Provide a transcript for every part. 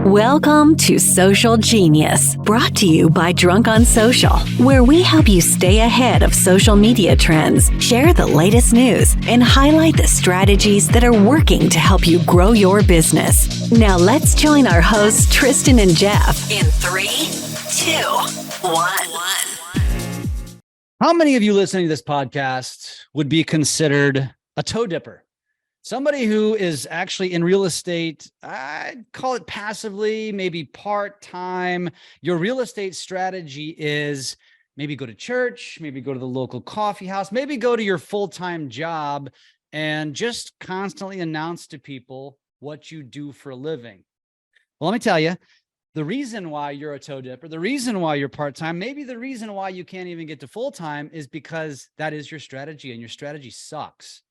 Welcome to Social Genius, brought to you by Drunk on Social, where we help you stay ahead of social media trends, share the latest news, and highlight the strategies that are working to help you grow your business. Now let's join our hosts, Tristan and Jeff, in 3, 2, 1. How many of you listening to this podcast would be considered a toe dipper? Somebody who is actually in real estate, I'd call it passively, maybe part-time. Your real estate strategy is maybe go to church, maybe go to the local coffee house, maybe go to your full-time job and just constantly announce to people what you do for a living. Well, let me tell you, the reason why you're a toe dipper, the reason why you're part-time, maybe the reason why you can't even get to full-time is because that is your strategy and your strategy sucks.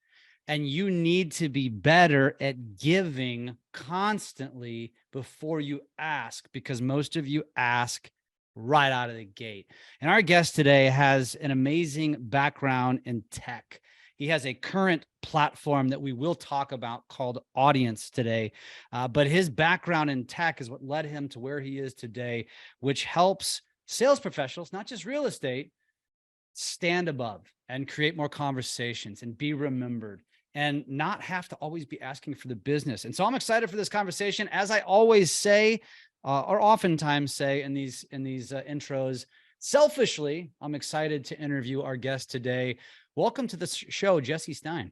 And you need to be better at giving constantly before you ask, because most of you ask right out of the gate. And our guest today has an amazing background in tech. He has a current platform that we will talk about called Audience today. But his background in tech is what led him to where he is today, which helps sales professionals, not just real estate, stand above and create more conversations and be remembered, and not have to always be asking for the business. And so I'm excited for this conversation. As I always say, or oftentimes say in these intros, selfishly, I'm excited to interview our guest today. Welcome to the show, Jesse Stein.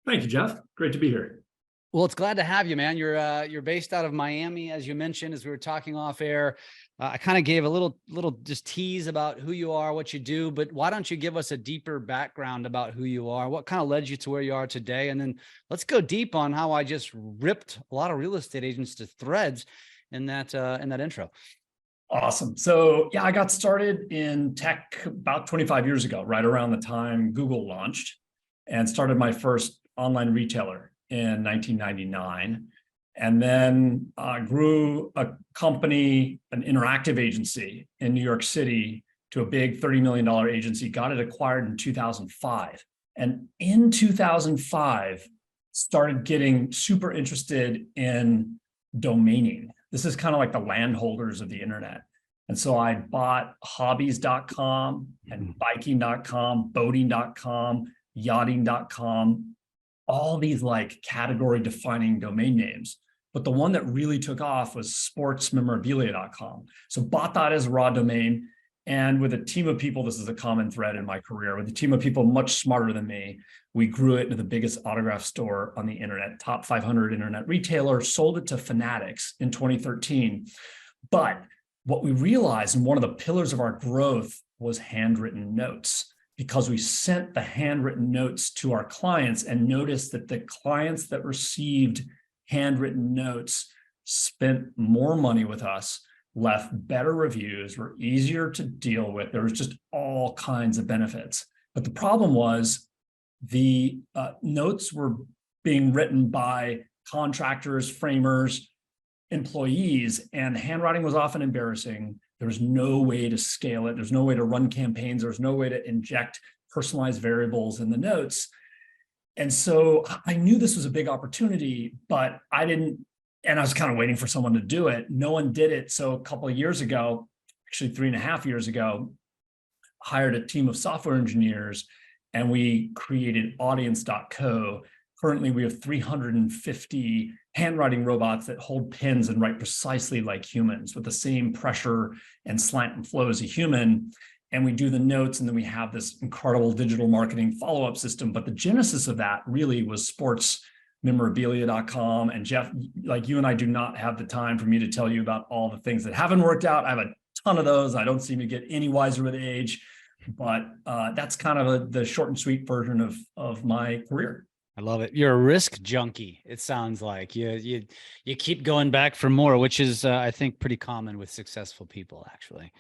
Thank you, Jeff. Great to be here. Well, it's glad to have you, man. You're based out of Miami, as you mentioned, as we were talking off air. I kind of gave a little just tease about who you are, what you do, but why don't you give us a deeper background about who you are? What kind of led you to where you are today? And then let's go deep on how I just ripped a lot of real estate agents to threads in that intro. Awesome. So yeah, I got started in tech about 25 years ago, right around the time Google launched, and started my first online retailer in 1999. And then grew a company, an interactive agency in New York City, to a big $30 million agency, got it acquired in 2005. And in 2005, started getting super interested in domaining. This is kind of like the landholders of the internet. And so I bought hobbies.com and biking.com, boating.com, yachting.com, all these like category defining domain names. But the one that really took off was sportsmemorabilia.com. So bought that as a raw domain. And with a team of people, this is a common thread in my career, with a team of people much smarter than me, we grew it into the biggest autograph store on the internet, top 500 internet retailer, sold it to Fanatics in 2013. But what we realized, and one of the pillars of our growth, was handwritten notes, because we sent the handwritten notes to our clients and noticed that the clients that received handwritten notes spent more money with us, left better reviews, were easier to deal with. There was just all kinds of benefits. But the problem was the notes were being written by contractors, framers, employees, and handwriting was often embarrassing. There was no way to scale it. There's no way to run campaigns. There's no way to inject personalized variables in the notes. And so I knew this was a big opportunity, but I didn't, and I was kind of waiting for someone to do it. No one did it. So a couple of years ago, actually 3.5 years ago, hired a team of software engineers, and we created audience.co. Currently, we have 350 handwriting robots that hold pens and write precisely like humans, with the same pressure and slant and flow as a human. And we do the notes, and then we have this incredible digital marketing follow-up system. But the genesis of that really was sportsmemorabilia.com. And Jeff, like you and I do not have the time for me to tell you about all the things that haven't worked out. I have a ton of those. I don't seem to get any wiser with age, but that's kind of the short and sweet version of my career. I love it. You're a risk junkie. It sounds like you keep going back for more, which is I think pretty common with successful people, actually.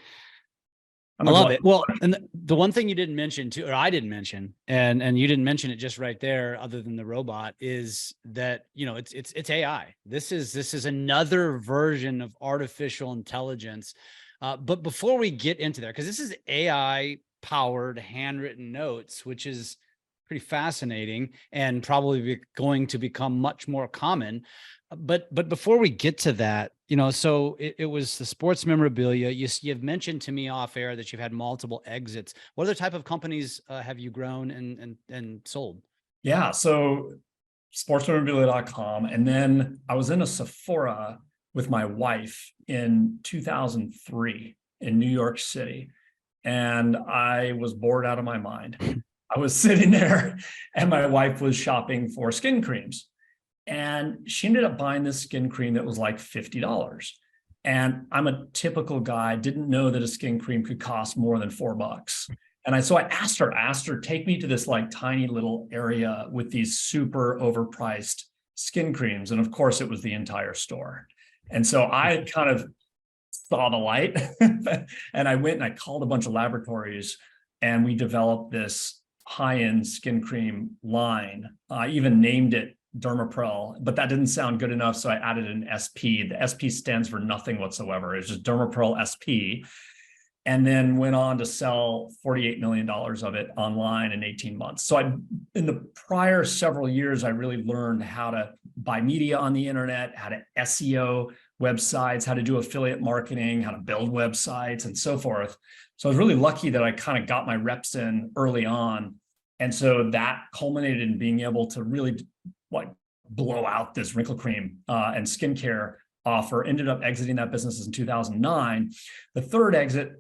I love it. Well, and the one thing you didn't mention too, or I didn't mention, and you didn't mention it just right there, other than the robot, is that, you know, it's AI. This is another version of artificial intelligence. But before we get into there, because this is AI powered handwritten notes, which is pretty fascinating and probably going to become much more common. But before we get to that, So it was the sports memorabilia. You've mentioned to me off air that you've had multiple exits. What other type of companies have you grown and sold? Yeah. So sportsmemorabilia.com. And then I was in a Sephora with my wife in 2003 in New York City. And I was bored out of my mind. I was sitting there and my wife was shopping for skin creams. And she ended up buying this skin cream that was like $50. And I'm a typical guy, didn't know that a skin cream could cost more than $4. So I asked her, take me to this like tiny little area with these super overpriced skin creams. And of course, it was the entire store. And so I kind of saw the light and I went and I called a bunch of laboratories and we developed this high-end skin cream line. I even named it Dermaprel, but that didn't sound good enough. So I added an SP. The SP stands for nothing whatsoever. It's just Dermaprel SP. And then went on to sell $48 million of it online in 18 months. So in the prior several years, I really learned how to buy media on the internet, how to SEO websites, how to do affiliate marketing, how to build websites and so forth. So I was really lucky that I kind of got my reps in early on. And so that culminated in being able to really like blow out this wrinkle cream and skincare offer. Ended up exiting that business in 2009. The third exit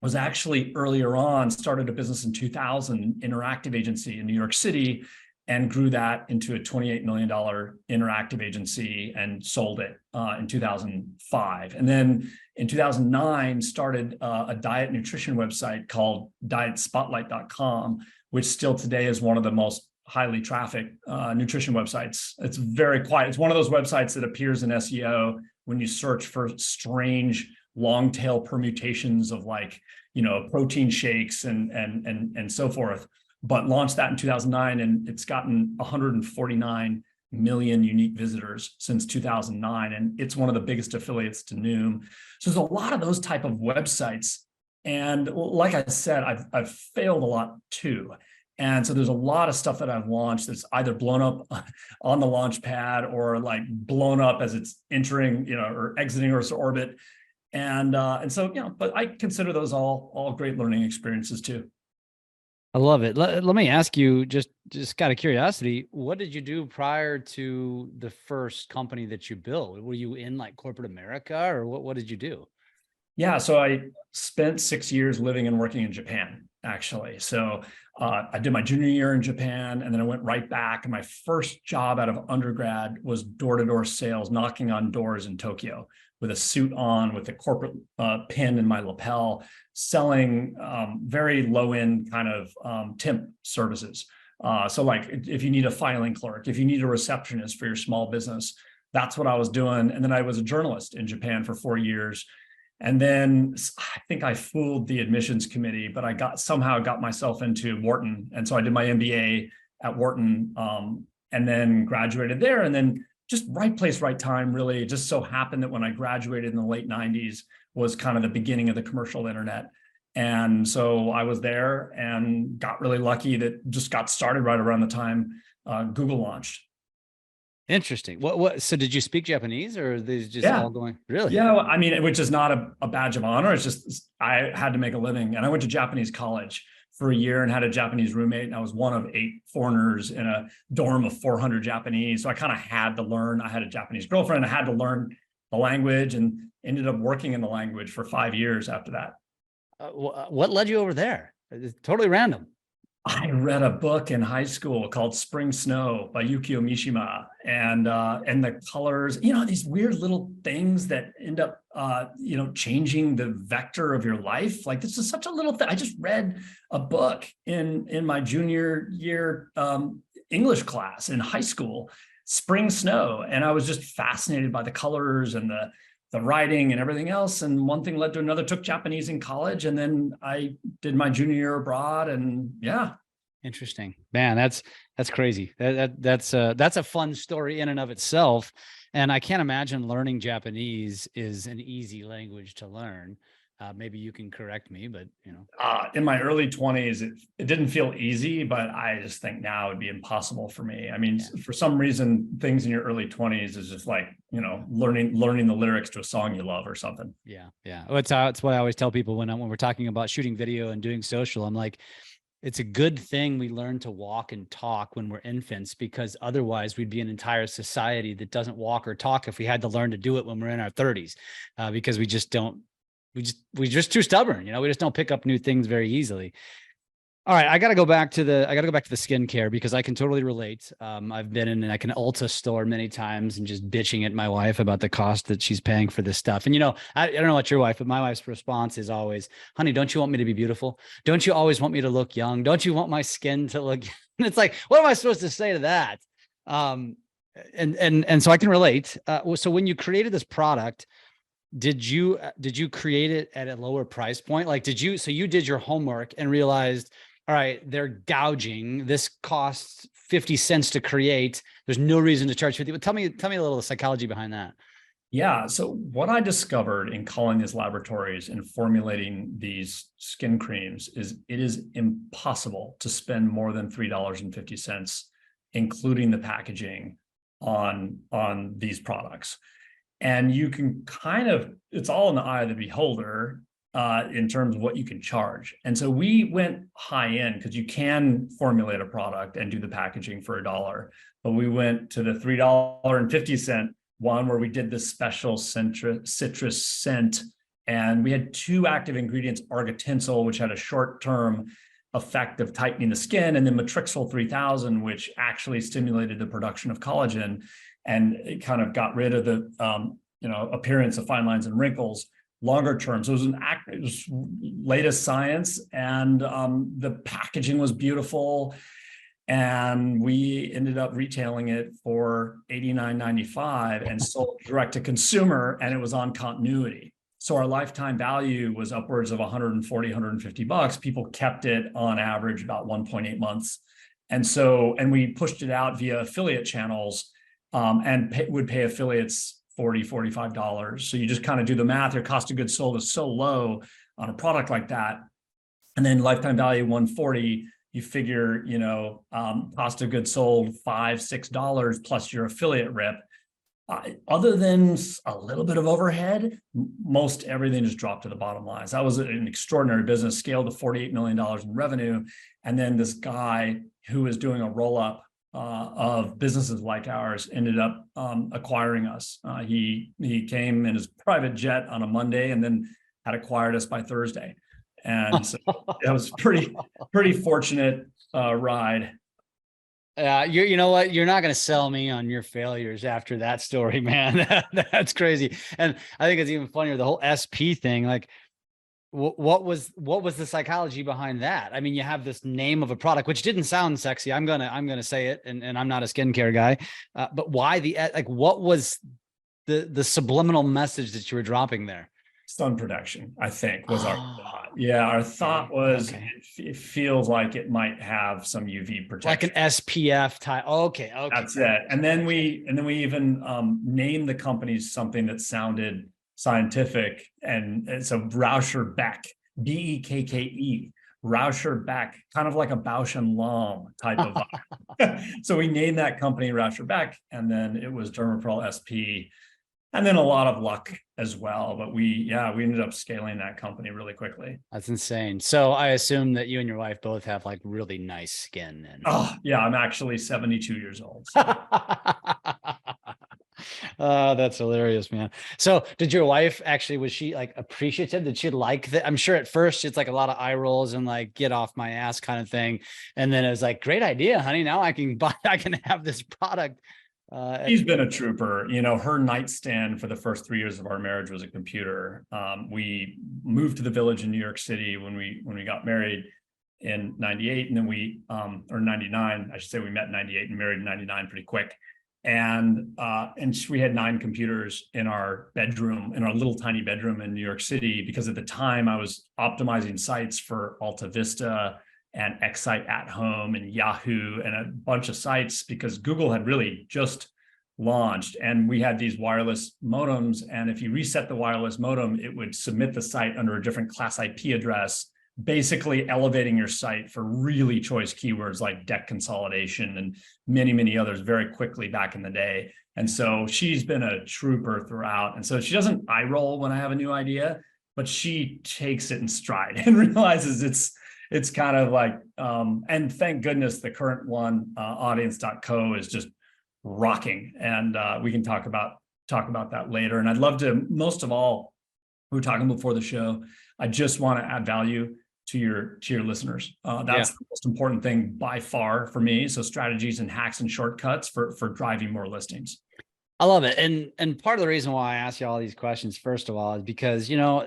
was actually earlier on, started a business in 2000, interactive agency in New York City, and grew that into a $28 million interactive agency and sold it in 2005. And then in 2009, started a diet nutrition website called dietspotlight.com, which still today is one of the most highly trafficked nutrition websites. It's very quiet. It's one of those websites that appears in SEO when you search for strange long tail permutations of like, protein shakes and so forth, but launched that in 2009. And it's gotten 149 million unique visitors since 2009. And it's one of the biggest affiliates to Noom. So there's a lot of those type of websites. And like I said, I've failed a lot too. And so there's a lot of stuff that I've launched that's either blown up on the launch pad or like blown up as it's entering, or exiting Earth's orbit. And so, but I consider those all great learning experiences too. I love it. Let me ask you, just out of curiosity, what did you do prior to the first company that you built? Were you in like corporate America, or what did you do? Yeah, so I spent 6 years living and working in Japan, actually. So I did my junior year in Japan, and then I went right back. And my first job out of undergrad was door-to-door sales, knocking on doors in Tokyo with a suit on, with a corporate pin in my lapel, selling very low-end kind of temp services. So like if you need a filing clerk, if you need a receptionist for your small business, that's what I was doing. And then I was a journalist in Japan for 4 years. And then I think I fooled the admissions committee, but I somehow got myself into Wharton. And so I did my MBA at Wharton and then graduated there. And then just right place, right time, really. It just so happened that when I graduated in the late 90s was kind of the beginning of the commercial internet. And so I was there and got really lucky that just got started right around the time Google launched. Interesting. So did you speak Japanese, or are these just all going? Really? Yeah. Well, I mean, which is not a badge of honor. It's just, I had to make a living, and I went to Japanese college for a year and had a Japanese roommate. And I was one of 8 foreigners in a dorm of 400 Japanese. So I kind of had to learn. I had a Japanese girlfriend. I had to learn the language and ended up working in the language for 5 years after that. What led you over there? It's totally random. I read a book in high school called Spring Snow by Yukio Mishima, and the colors, these weird little things that end up, changing the vector of your life. Like, this is such a little thing. I just read a book in my junior year English class in high school, Spring Snow, and I was just fascinated by the colors and the writing and everything else. And one thing led to another. Took Japanese in college, and then I did my junior year abroad. And yeah. Interesting, man. That's crazy. That's a fun story in and of itself. And I can't imagine learning Japanese is an easy language to learn. Maybe you can correct me, but In my early 20s, it didn't feel easy, but I just think now it'd be impossible for me. I mean, for some reason, things in your early 20s is just like, learning the lyrics to a song you love or something. Yeah. Well, it's what I always tell people when we're talking about shooting video and doing social. I'm like, it's a good thing we learn to walk and talk when we're infants, because otherwise we'd be an entire society that doesn't walk or talk if we had to learn to do it when we're in our 30s, because we just too stubborn. We just don't pick up new things very easily. All right, I got to go back to the skincare, because I can totally relate. I've been in an Ulta store many times and just bitching at my wife about the cost that she's paying for this stuff. And I don't know what your wife, but my wife's response is always, "Honey, don't you want me to be beautiful? Don't you always want me to look young? Don't you want my skin to look?" And it's like, what am I supposed to say to that? And so I can relate. So when you created this product, did you create it at a lower price point? Like, so you did your homework and realized, all right, they're gouging. This costs 50 cents to create. There's no reason to charge 50. But tell me a little psychology behind that. Yeah. So what I discovered in calling these laboratories and formulating these skin creams is it is impossible to spend more than $3.50, including the packaging, on these products. And you can it's all in the eye of the beholder in terms of what you can charge. And so we went high end because you can formulate a product and do the packaging for $1, but we went to the $3.50 one where we did this special citrus scent. And we had 2 active ingredients, argatinsol, which had a short-term effect of tightening the skin, and then matrixyl 3000, which actually stimulated the production of collagen. And it kind of got rid of the appearance of fine lines and wrinkles longer term. So it was latest science, and the packaging was beautiful. And we ended up retailing it for $89.95 and sold direct to consumer, and it was on continuity. So our lifetime value was upwards of $140, $150. People kept it on average about 1.8 months. And we pushed it out via affiliate channels, and would pay affiliates $40, $45. So you just kind of do the math. Your cost of goods sold is so low on a product like that. And then lifetime value 140, you figure, cost of goods sold $5, $6 plus your affiliate rep. Other than a little bit of overhead, most everything just dropped to the bottom line. So that was an extraordinary business, scaled to $48 million in revenue. And then this guy who was doing a roll-up of businesses like ours ended up acquiring us. He came in his private jet on a Monday and then had acquired us by Thursday. And so it was pretty fortunate ride. You know what? You're not going to sell me on your failures after that story, man. That's crazy. And I think it's even funnier, the whole SP thing. Like, what was the psychology behind that? I mean, you have this name of a product, which didn't sound sexy. I'm gonna say it, and I'm not a skincare guy, but why what was the subliminal message that you were dropping there? Sun protection, I think, was our thought. Yeah, our thought was it feels like it might have some UV protection, like an SPF type. Okay, that's it. And then we even named the company something that sounded scientific, and so Rauscher Beck, Bekke, Rauscher Beck, kind of like a Bausch and Lomb type of vibe. So we named that company Rauscher Beck, and then it was Dermapearl SP. And then a lot of luck as well. But we ended up scaling that company really quickly. That's insane. So I assume that you and your wife both have like really nice skin. Oh, yeah. I'm actually 72 years old. So. That's hilarious, man. So did your wife actually, was she like appreciative? Did she like that? I'm sure at first it's like a lot of eye rolls and like, get off my ass kind of thing. And then it was like, great idea, honey. Now I can have this product. She's been a trooper. Her nightstand for the first 3 years of our marriage was a computer. We moved to the Village in New York City when we got married in 98, and then or 99, I should say. We met in 98 and married in 99 pretty quick. And we had 9 computers in our bedroom, in our little tiny bedroom in New York City, because at the time I was optimizing sites for Alta Vista and Excite at Home and Yahoo and a bunch of sites, because Google had really just launched, and we had these wireless modems. And if you reset the wireless modem, it would submit the site under a different class IP address, basically elevating your site for really choice keywords like debt consolidation and many, many others very quickly back in the day. And so she's been a trooper throughout. And so she doesn't eye roll when I have a new idea, but she takes it in stride and realizes it's kind of like, and thank goodness the current one, audience.co, is just rocking. And we can talk about that later. And I'd love to, most of all, we were talking before the show, I just want to add value to your listeners. That's the most important thing by far for me. So strategies and hacks and shortcuts for driving more listings. I love it. And part of the reason why I ask you all these questions, first of all, is because, you know,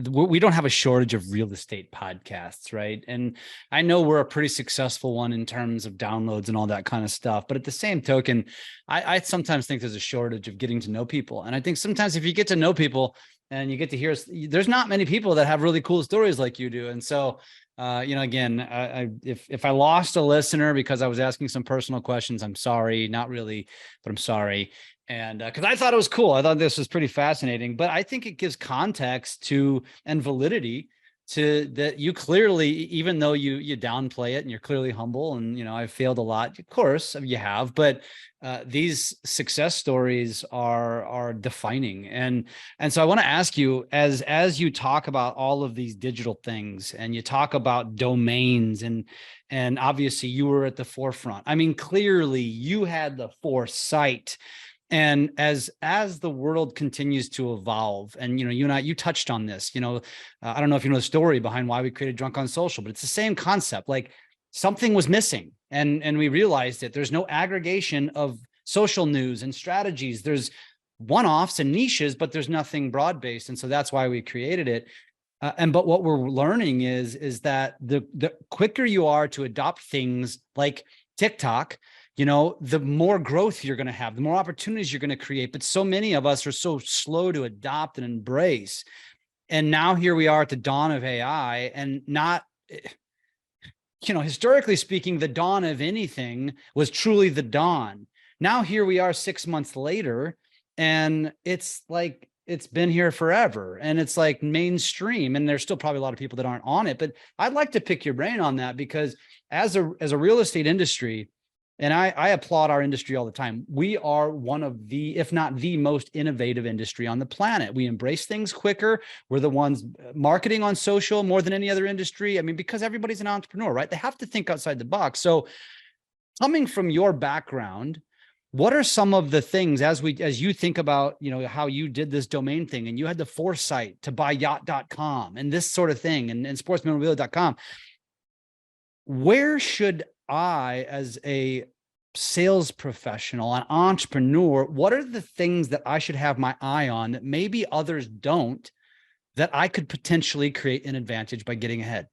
we don't have a shortage of real estate podcasts, right? And I know we're a pretty successful one in terms of downloads and all that kind of stuff. But at the same token, I sometimes think there's a shortage of getting to know people. And I think sometimes if you get to know people and you get to hear, there's not many people that have really cool stories like you do. And so, you know, again, if I lost a listener because I was asking some personal questions, I'm sorry, not really, but I'm sorry. And because I thought it was cool. I thought this was pretty fascinating, but I think it gives context to and validity to that. You clearly, even though you downplay it and you're clearly humble, and, you know, I've failed a lot, of course you have, but these success stories are defining. And so I want to ask you, as you talk about all of these digital things and you talk about domains, and obviously you were at the forefront. I mean, clearly you had the foresight. And as the world continues to evolve, and, you know, you and I, you touched on this, you know, I don't know if you know the story behind why we created Drunk on Social, but it's the same concept. Like, something was missing, and we realized that there's no aggregation of social news and strategies. There's one-offs and niches, but there's nothing broad-based. And so that's why we created it. But what we're learning is that the quicker you are to adopt things like TikTok, you know, the more growth you're going to have, the more opportunities you're going to create. But so many of us are so slow to adopt and embrace. And now here we are at the dawn of AI, and not, you know, historically speaking, the dawn of anything was truly the dawn. Now here we are 6 months later, and it's like, it's been here forever, and it's like mainstream, and there's still probably a lot of people that aren't on it. But I'd like to pick your brain on that, because as a real estate industry, and I applaud our industry all the time, we are one of the, if not the most innovative industry on the planet. We embrace things quicker. We're the ones marketing on social more than any other industry. I mean, because everybody's an entrepreneur, right? They have to think outside the box. So coming from your background, what are some of the things, as you think about, you know, how you did this domain thing, and you had the foresight to buy yacht.com and this sort of thing, and sportsmemorabilia.com, where should I, as a sales professional, an entrepreneur, what are the things that I should have my eye on that maybe others don't, that I could potentially create an advantage by getting ahead?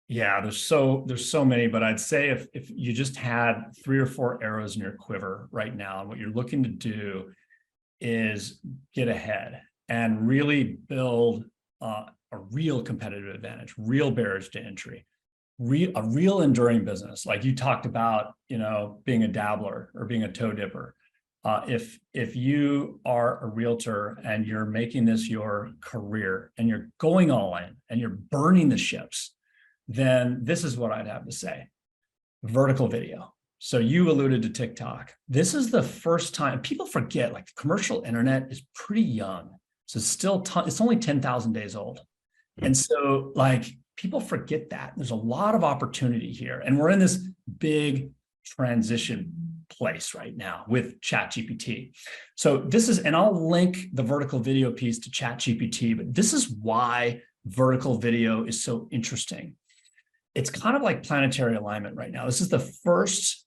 Yeah, there's so many, but I'd say if you just had 3 or 4 arrows in your quiver right now, and what you're looking to do is get ahead and really build a real competitive advantage, real barriers to entry, a real enduring business. Like you talked about, you know, being a dabbler or being a toe dipper. If you are a realtor and you're making this your career and you're going all in and you're burning the ships, then this is what I'd have to say. Vertical video. So you alluded to TikTok. This is the first time people forget, like, the commercial internet is pretty young. So it's still, it's only 10,000 days old. And so, like, people forget that there's a lot of opportunity here. And we're in this big transition place right now with ChatGPT. So this is, and I'll link the vertical video piece to ChatGPT, but this is why vertical video is so interesting. It's kind of like planetary alignment right now. This is the first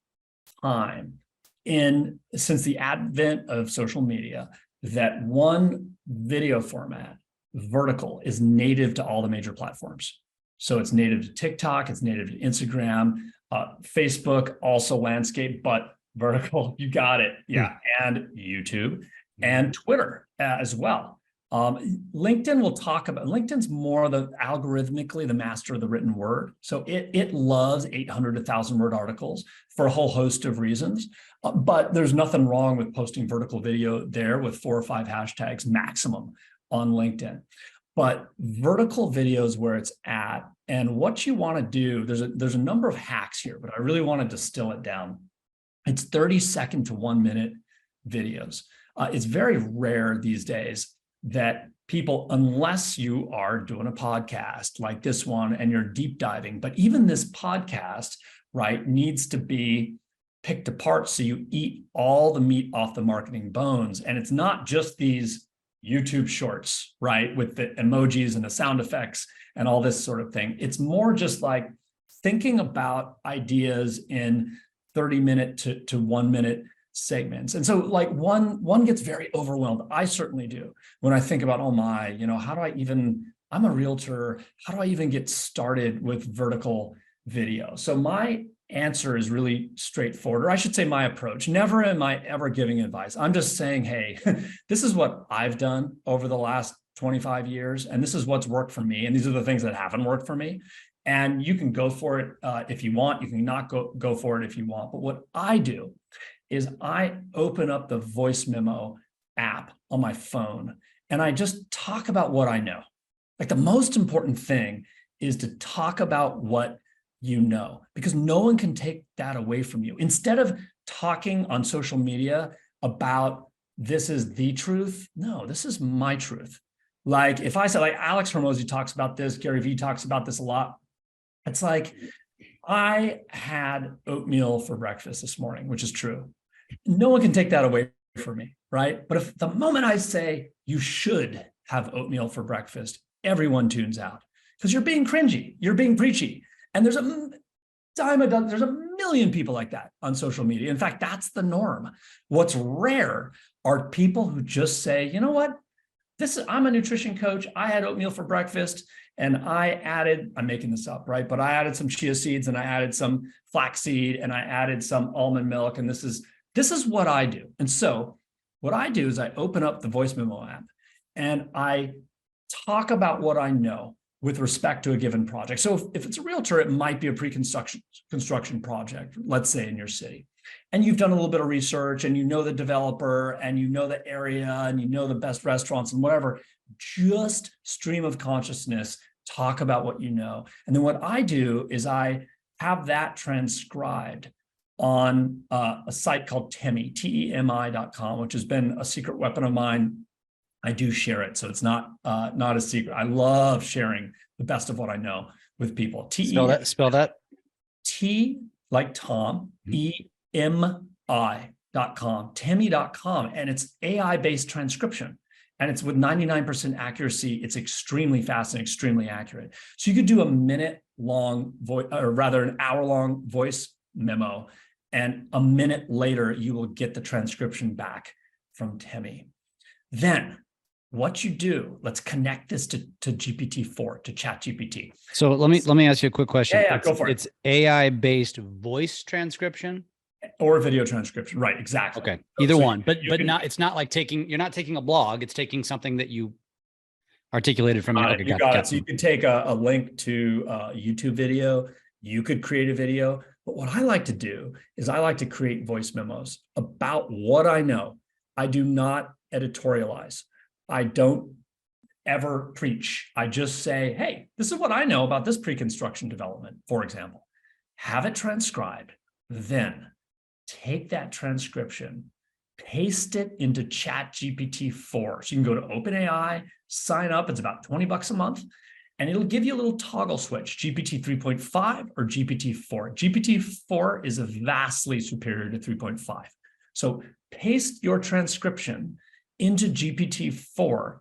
time since the advent of social media that one video format, vertical, is native to all the major platforms. So it's native to TikTok, it's native to Instagram, Facebook, also landscape, but vertical, you got it. Yeah, and YouTube and Twitter as well. LinkedIn will talk about, LinkedIn's more algorithmically the master of the written word. So it loves 800 to 1,000 word articles for a whole host of reasons. But there's nothing wrong with posting vertical video there with 4 or 5 hashtags maximum on LinkedIn. But vertical video is where it's at. And what you want to do, there's a number of hacks here, but I really want to distill it down. It's 30-second to 1-minute videos. It's very rare these days that people, unless you are doing a podcast like this one and you're deep diving, but even this podcast, right, needs to be picked apart so you eat all the meat off the marketing bones. And it's not just these YouTube shorts, right, with the emojis and the sound effects and all this sort of thing. It's more just like thinking about ideas in 30-minute to 1-minute segments. And so like one gets very overwhelmed. I certainly do when I think about, oh my, how do I even, I'm a realtor, how do I even get started with vertical video? So my answer is really straightforward, or I should say my approach. Never am I ever giving advice. I'm just saying, hey, this is what I've done over the last 25 years, and this is what's worked for me. And these are the things that haven't worked for me. And you can go for it if you want. You can not go for it if you want. But what I do is I open up the voice memo app on my phone and I just talk about what I know. Like the most important thing is to talk about what you know, because no one can take that away from you. Instead of talking on social media about this is the truth, no, this is my truth. Like if I said, like Alex Hormozy talks about this, Gary Vee talks about this a lot. It's like, I had oatmeal for breakfast this morning, which is true. No one can take that away from me, right? But if the moment I say you should have oatmeal for breakfast, everyone tunes out because you're being cringy, you're being preachy. And there's there's a million people like that on social media. In fact, that's the norm. What's rare are people who just say, you know what? I'm a nutrition coach. I had oatmeal for breakfast and I added, I'm making this up, right? But I added some chia seeds and I added some flaxseed and I added some almond milk. And this is what I do. And so what I do is I open up the voice memo app and I talk about what I know with respect to a given project. So if it's a realtor, it might be a construction project, let's say in your city. And you've done a little bit of research and you know the developer and you know the area and you know the best restaurants and whatever. Just stream of consciousness, talk about what you know. And then what I do is I have that transcribed on a site called TEMI, TEMI.com, which has been a secret weapon of mine. I do share it, so it's not a secret. I love sharing the best of what I know with people. Spell that. T like Tom, EMI.com, TEMI.com, and it's AI-based transcription. And it's with 99% accuracy. It's extremely fast and extremely accurate. So you could do a minute-long voice, or rather an hour-long voice memo, and a minute later, you will get the transcription back from TEMI. Then what you do, let's connect this to GPT-4, to ChatGPT. So let me ask you a quick question. Yeah, go for it. It's AI-based voice transcription or video transcription, right? Exactly. Okay, either one, but not. It's not like you're not taking a blog. It's taking something that you articulated from. Okay, you got it. So you could take a link to a YouTube video. You could create a video. But what I like to do is I like to create voice memos about what I know. I do not editorialize. I don't ever preach. I just say, hey, this is what I know about this pre-construction development, for example. Have it transcribed, then take that transcription, paste it into ChatGPT-4. So you can go to OpenAI, sign up. It's about $20 a month, and it'll give you a little toggle switch, GPT 3.5 or GPT-4. GPT-4 is vastly superior to 3.5. So paste your transcription into GPT-4,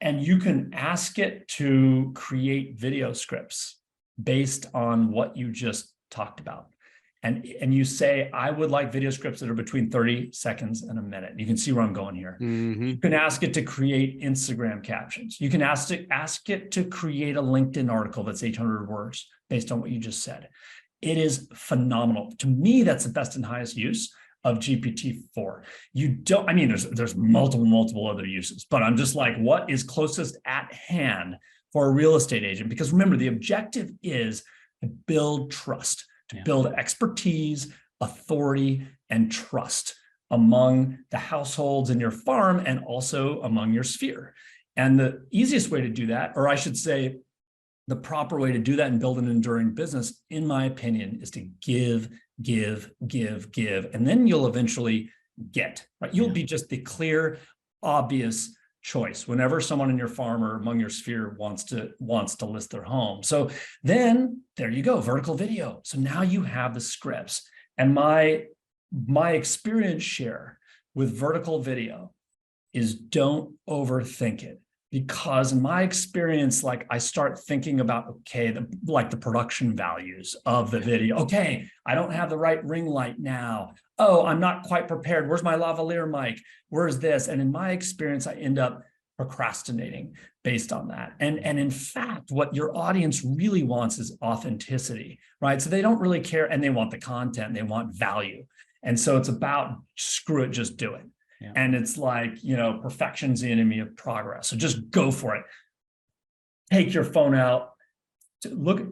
and you can ask it to create video scripts based on what you just talked about. And you say, I would like video scripts that are between 30 seconds and a minute. You can see where I'm going here. Mm-hmm. You can ask it to create Instagram captions. You can ask it to create a LinkedIn article that's 800 words based on what you just said. It is phenomenal. To me, that's the best and highest use of GPT-4. You don't, I mean, there's multiple other uses, but I'm just like, what is closest at hand for a real estate agent? Because remember, the objective is to build trust, to build expertise, authority, and trust among the households in your farm and also among your sphere. And the easiest way to do that, or I should say, the proper way to do that and build an enduring business, in my opinion, is to give. And then you'll eventually get, right? You'll be just the clear, obvious choice whenever someone in your farm or among your sphere wants to list their home. So then there you go, vertical video. So now you have the scripts. And my experience share with vertical video is don't overthink it. Because in my experience, like I start thinking about, okay, the production values of the video. Okay, I don't have the right ring light now. Oh, I'm not quite prepared. Where's my lavalier mic? Where's this? And in my experience, I end up procrastinating based on that. And in fact, what your audience really wants is authenticity, right? So they don't really care, and they want the content, they want value. And so it's about, screw it, just do it. Yeah. And it's like, perfection's the enemy of progress. So just go for it. Take your phone out,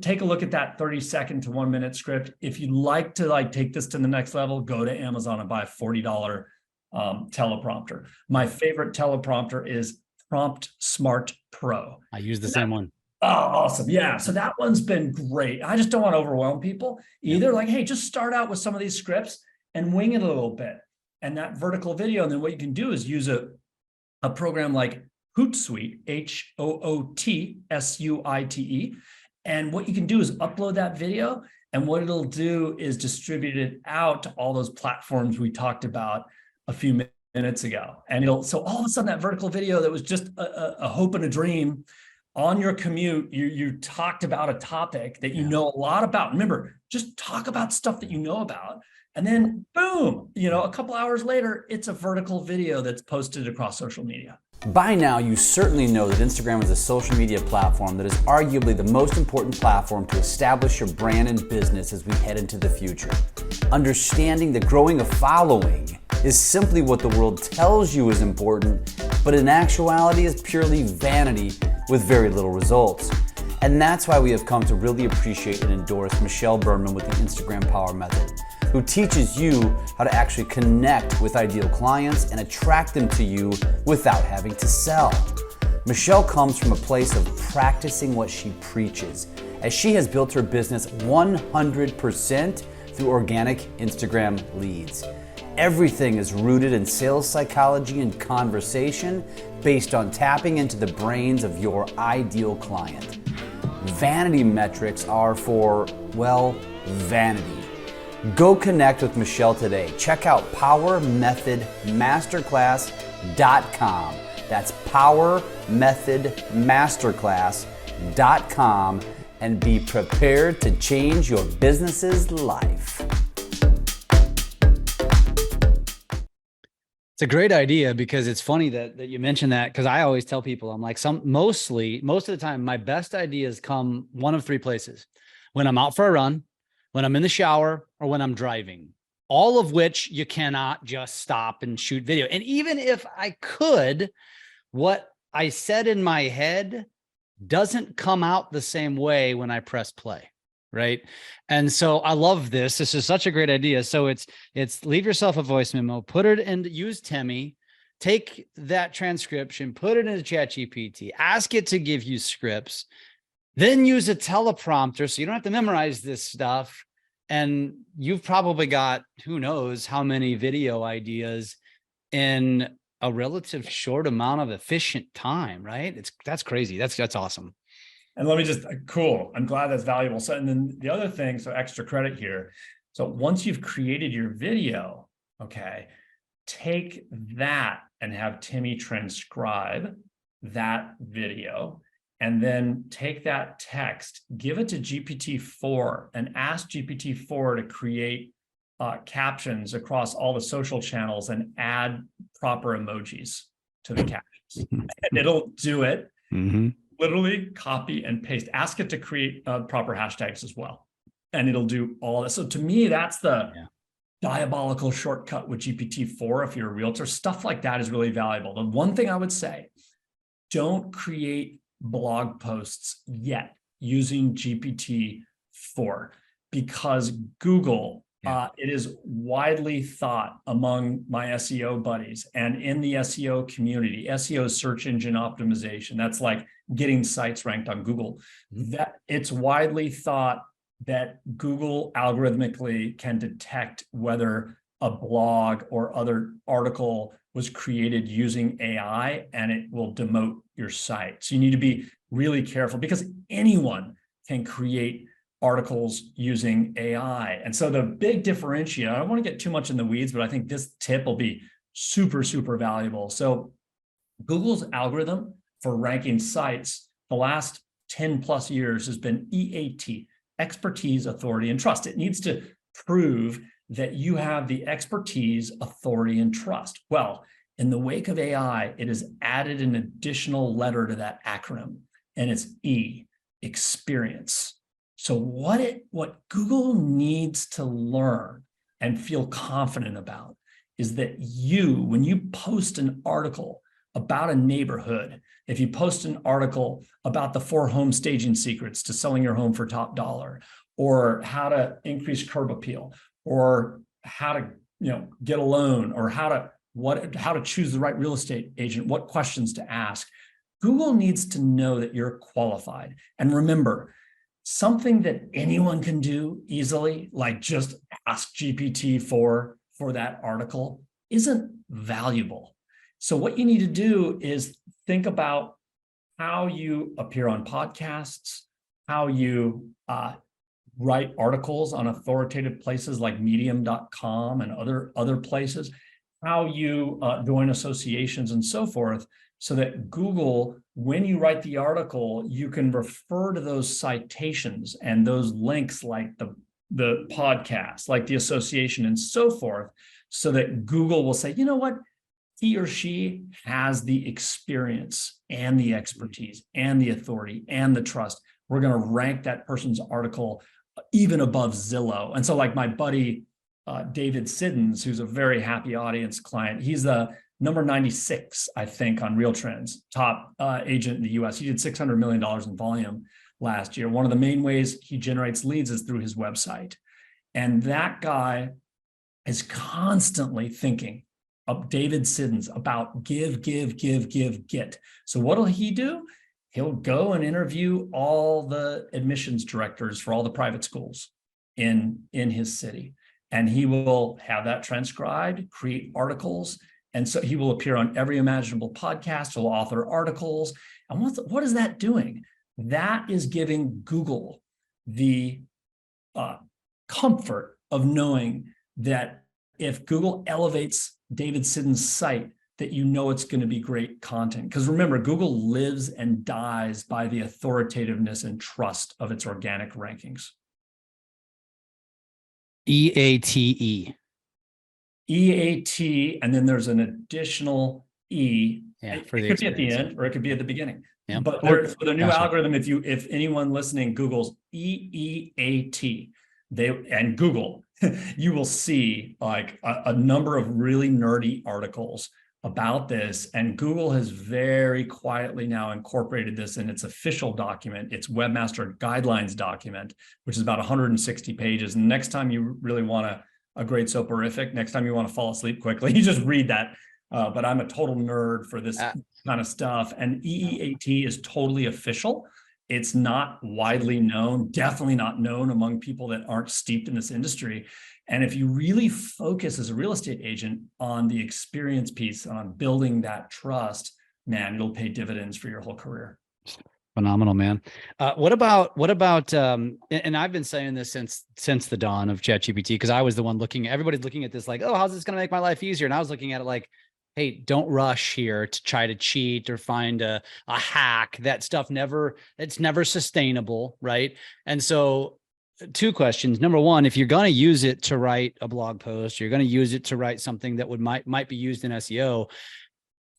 take a look at that 30-second to 1 minute script. If you'd like to take this to the next level, go to Amazon and buy a $40 teleprompter. My favorite teleprompter is Prompt Smart Pro. I use the same one. Oh, awesome. Yeah. So that one's been great. I just don't want to overwhelm people either. Like, hey, just start out with some of these scripts and wing it a little bit. And that vertical video, and then what you can do is use a program like Hootsuite, Hootsuite. And what you can do is upload that video, and what it'll do is distribute it out to all those platforms we talked about a few minutes ago. And so all of a sudden that vertical video that was just a hope and a dream on your commute, you talked about a topic that you know a lot about. Remember, just talk about stuff that you know about. And then boom, a couple hours later, it's a vertical video that's posted across social media. By now, you certainly know that Instagram is a social media platform that is arguably the most important platform to establish your brand and business as we head into the future. Understanding that growing a following is simply what the world tells you is important, but in actuality is purely vanity with very little results. And that's why we have come to really appreciate and endorse Michelle Berman with the Instagram Power Method, who teaches you how to actually connect with ideal clients and attract them to you without having to sell. Michelle comes from a place of practicing what she preaches, as she has built her business 100% through organic Instagram leads. Everything is rooted in sales psychology and conversation based on tapping into the brains of your ideal client. Vanity metrics are for, well, vanity. Go connect with Michelle today. Check out powermethodmasterclass.com. That's powermethodmasterclass.com, and be prepared to change your business's life. It's a great idea, because it's funny that you mentioned that, because I always tell people, I'm like, most of the time, my best ideas come one of three places: when I'm out for a run, when I'm in the shower, or when I'm driving, all of which you cannot just stop and shoot video. And even if I could, what I said in my head doesn't come out the same way when I press play. Right. And so I love this. This is such a great idea. So it's leave yourself a voice memo, put it in, use Temi, take that transcription, put it into ChatGPT, ask it to give you scripts, then use a teleprompter so you don't have to memorize this stuff. And you've probably got, who knows how many video ideas in a relative short amount of efficient time, right? That's crazy. That's awesome. And let me just, cool. I'm glad that's valuable. So, and then the other thing, so extra credit here. So once you've created your video, okay, take that and have Temi transcribe that video, and then take that text, give it to GPT-4, and ask GPT-4 to create captions across all the social channels and add proper emojis to the captions. And it'll do it. Mm-hmm. Literally copy and paste. Ask it to create proper hashtags as well, and it'll do all this. So to me, that's the diabolical shortcut with GPT-4 if you're a realtor. Stuff like that is really valuable. The one thing I would say, don't create blog posts yet using GPT-4 because Google, it is widely thought among my SEO buddies and in the SEO community, SEO is search engine optimization. That's like getting sites ranked on Google. That it's widely thought that Google algorithmically can detect whether a blog or other article was created using AI, and it will demote your site. So you need to be really careful because anyone can create articles using AI. And so the big differentiator, I don't want to get too much in the weeds, but I think this tip will be super, super valuable. So Google's algorithm for ranking sites the last 10 plus years has been E.A.T., expertise, authority, and trust. It needs to prove that you have the expertise, authority, and trust. Well, in the wake of AI, it has added an additional letter to that acronym, and it's E, experience. So what Google needs to learn and feel confident about is that when you post an article about a neighborhood, if you post an article about the 4 home staging secrets to selling your home for top dollar, or how to increase curb appeal, or how to get a loan, or how to choose the right real estate agent, what questions to ask, Google needs to know that you're qualified. And remember, something that anyone can do easily, like just ask GPT for that article, isn't valuable. So what you need to do is think about how you appear on podcasts, how you write articles on authoritative places like medium.com and other places, how you join associations and so forth, so that Google, when you write the article, you can refer to those citations and those links like the podcast, like the association and so forth, so that Google will say, you know what? He or she has the experience and the expertise and the authority and the trust. We're going to rank that person's article even above Zillow. And so like my buddy, David Siddons, who's a very happy audience client, he's the number 96, I think, on Real Trends, top agent in the US. He did $600 million in volume last year. One of the main ways he generates leads is through his website. And that guy is constantly thinking of David Siddons about give, get. So what'll he do? He'll go and interview all the admissions directors for all the private schools in his city. And he will have that transcribed, create articles. And so he will appear on every imaginable podcast, he'll author articles. And what is that doing? That is giving Google the comfort of knowing that if Google elevates David Siddons' site, that you know it's going to be great content. Because remember, Google lives and dies by the authoritativeness and trust of its organic rankings. E.A.T.E. E.A.T, and then there's an additional E. Yeah, it could be at the end or it could be at the beginning. Yeah. But for the new algorithm, if anyone listening Google's E.A.T, and Google, you will see like a number of really nerdy articles about this. And Google has very quietly now incorporated this in its official document, its Webmaster Guidelines document, which is about 160 pages. And next time you really want a great soporific, next time you want to fall asleep quickly, you just read that. But I'm a total nerd for this kind of stuff. And E.A.T is totally official. It's not widely known, definitely not known among people that aren't steeped in this industry. And if you really focus as a real estate agent on the experience piece, on building that trust, man, it'll pay dividends for your whole career. Phenomenal, man. What about, and I've been saying this since the dawn of ChatGPT, because I was the one everybody's looking at this like, oh, how's this going to make my life easier? And I was looking at it like, hey, don't rush here to try to cheat or find a hack. That stuff it's never sustainable, right? And so 2 questions. Number one, if you're going to use it to write a blog post, you're going to use it to write something that might be used in SEO,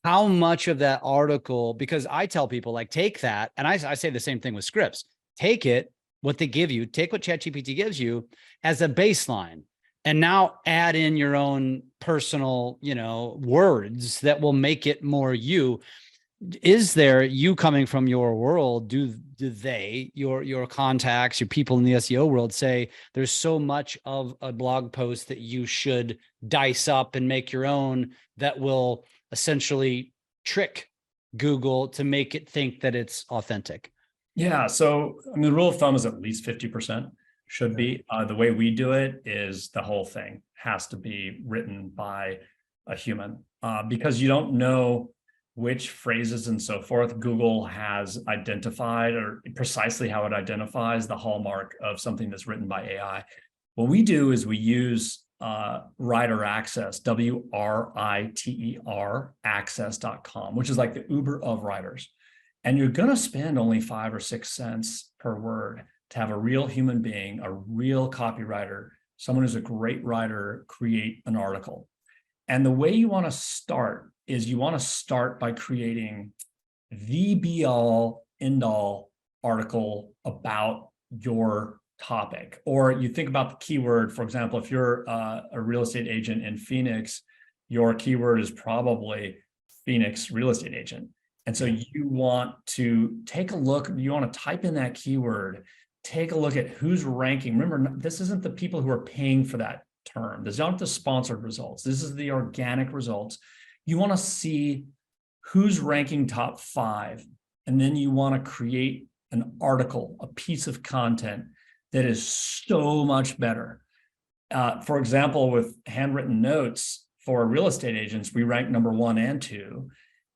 how much of that article, because I tell people like, take that. And I say the same thing with scripts, take it, what they give you, take what ChatGPT gives you as a baseline. and now add in your own personal, words that will make it more you. Is there, you coming from your world, do they, your contacts, your people in the SEO world, say there's so much of a blog post that you should dice up and make your own that will essentially trick Google to make it think that it's authentic? Yeah. So, I mean, the rule of thumb is at least 50% should be. The way we do it is the whole thing has to be written by a human, because you don't know which phrases and so forth Google has identified, or precisely how it identifies the hallmark of something that's written by AI. What we do is we use Writer Access, WRITER access.com, which is like the Uber of writers. And you're going to spend only 5 or 6 cents per word to have a real human being, a real copywriter, someone who's a great writer, create an article. And the way you want to start is you want to start by creating the be-all, end-all article about your topic. Or you think about the keyword. For example, if you're a real estate agent in Phoenix, your keyword is probably Phoenix real estate agent. And so you want to take a look, you want to type in that keyword, take a look at who's ranking. Remember, this isn't the people who are paying for that term. These aren't the sponsored results. This is the organic results. You want to see who's ranking top 5. And then you want to create an article, a piece of content that is so much better. For example, with handwritten notes for real estate agents, we rank number 1 and 2.